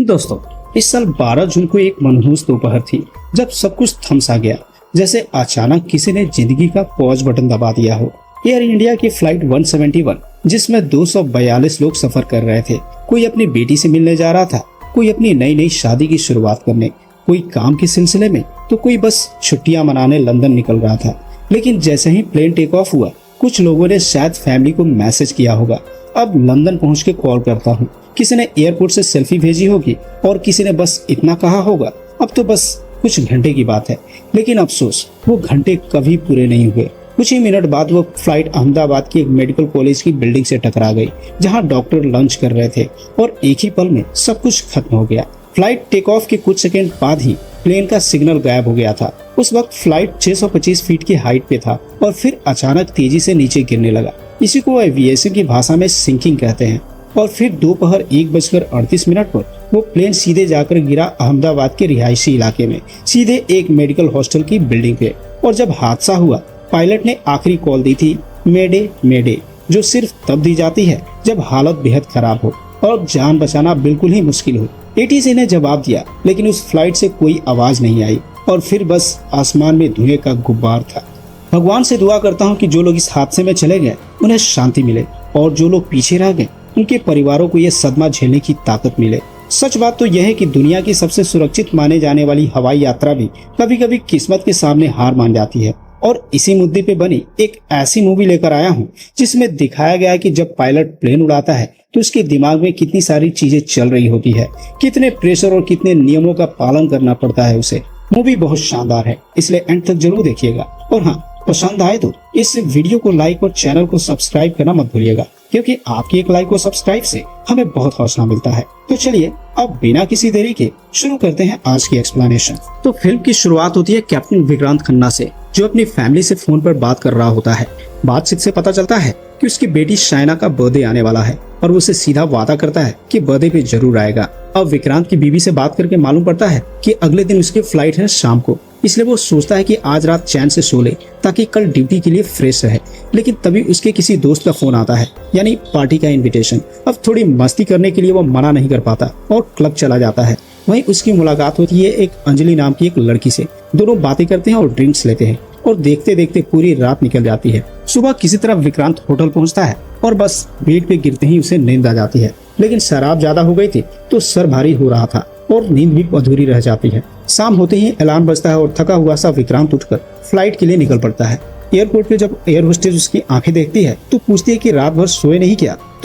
दोस्तों, इस साल 12 जून को एक मनहूस दोपहर थी जब सब कुछ थमसा गया, जैसे अचानक किसी ने जिंदगी का पॉज बटन दबा दिया हो। एयर इंडिया की फ्लाइट 171 जिसमें 242 लोग सफर कर रहे थे। कोई अपनी बेटी से मिलने जा रहा था, कोई अपनी नई नई शादी की शुरुआत करने, कोई काम के सिलसिले में, तो कोई बस छुट्टियां मनाने लंदन निकल रहा था। लेकिन जैसे ही प्लेन टेक ऑफ हुआ, कुछ लोगों ने शायद फैमिली को मैसेज किया होगा, अब लंदन पहुंच के कॉल करता हूँ। किसी ने एयरपोर्ट से सेल्फी भेजी होगी और किसी ने बस इतना कहा होगा, अब तो बस कुछ घंटे की बात है। लेकिन अफसोस, वो घंटे कभी पूरे नहीं हुए। कुछ ही मिनट बाद वो फ्लाइट अहमदाबाद की एक मेडिकल कॉलेज की बिल्डिंग से टकरा गई, जहां डॉक्टर लंच कर रहे थे और एक ही पल में सब कुछ खत्म हो गया। फ्लाइट टेक ऑफ के कुछ सेकंड बाद ही प्लेन का सिग्नल गायब हो गया था। उस वक्त फ्लाइट 625 फीट की हाइट पे था और फिर अचानक तेजी से नीचे गिरने लगा। इसी को एविएशन की भाषा में सिंकिंग कहते हैं। और फिर दोपहर 1:38 पर वो प्लेन सीधे जाकर गिरा अहमदाबाद के रिहायशी इलाके में, सीधे एक मेडिकल हॉस्टल की बिल्डिंग पे। और जब हादसा हुआ, पायलट ने आखिरी कॉल दी थी, मेडे मेडे, जो सिर्फ तब दी जाती है जब हालत बेहद खराब हो और जान बचाना बिल्कुल ही मुश्किल हो। एटीसी ने जवाब दिया, लेकिन उस फ्लाइट से कोई आवाज नहीं आई और फिर बस आसमान में धुएं का गुब्बार था। भगवान से दुआ करता हूँ कि जो लोग इस हादसे में चले गए उन्हें शांति मिले और जो लोग पीछे रह गए उनके परिवारों को यह सदमा झेलने की ताकत मिले। सच बात तो यह है कि दुनिया की सबसे सुरक्षित माने जाने वाली हवाई यात्रा भी कभी कभी किस्मत के सामने हार मान जाती है। और इसी मुद्दे पे बनी एक ऐसी मूवी लेकर आया हूँ जिसमें दिखाया गया है कि जब पायलट प्लेन उड़ाता है तो उसके दिमाग में कितनी सारी चीजें चल रही होती है, कितने प्रेशर और कितने नियमों का पालन करना पड़ता है उसे। मूवी बहुत शानदार है, इसलिए एंड तक जरूर देखिएगा। और हाँ, पसंद आए तो इस वीडियो को लाइक और चैनल को सब्सक्राइब करना मत भूलिएगा, क्योंकि आपकी एक लाइक और सब्सक्राइब से हमें बहुत हौसला मिलता है। तो चलिए अब बिना किसी देरी के शुरू करते हैं आज की एक्सप्लेनेशन। तो फिल्म की शुरुआत होती है कैप्टन विक्रांत खन्ना से, जो अपनी फैमिली से फोन पर बात कर रहा होता है। बातचीत से पता चलता है कि उसकी बेटी शाइना का बर्थडे आने वाला है और वो उसे सीधा वादा करता है कि बर्थडे पे जरूर आएगा। अब विक्रांत की बीवी से बात करके मालूम पड़ता है कि अगले दिन उसकी फ्लाइट है शाम को, इसलिए वो सोचता है कि आज रात चैन से सो ले ताकि कल ड्यूटी के लिए फ्रेश रहे। लेकिन तभी उसके किसी दोस्त का फोन आता है, यानी पार्टी का इनविटेशन। अब थोड़ी मस्ती करने के लिए वो मना नहीं कर पाता और क्लब चला जाता है। वहीं उसकी मुलाकात होती है एक अंजलि नाम की एक लड़की से। दोनों बातें करते हैं और ड्रिंक्स लेते हैं और देखते देखते पूरी रात निकल जाती है। सुबह किसी तरह विक्रांत होटल पहुंचता है और बस बेड पे गिरते ही उसे नींद आ जाती है। लेकिन शराब ज्यादा हो गई थी तो सर भारी हो रहा था और नींद भी अधूरी रह जाती है। शाम होते ही अलार्म बजता है और थका हुआ सा विक्रांत उठकर फ्लाइट के लिए निकल पड़ता है। एयरपोर्ट पे जब एयर होस्टेस उसकी आंखें देखती है तो पूछती है कि रात भर सोए नहीं क्या।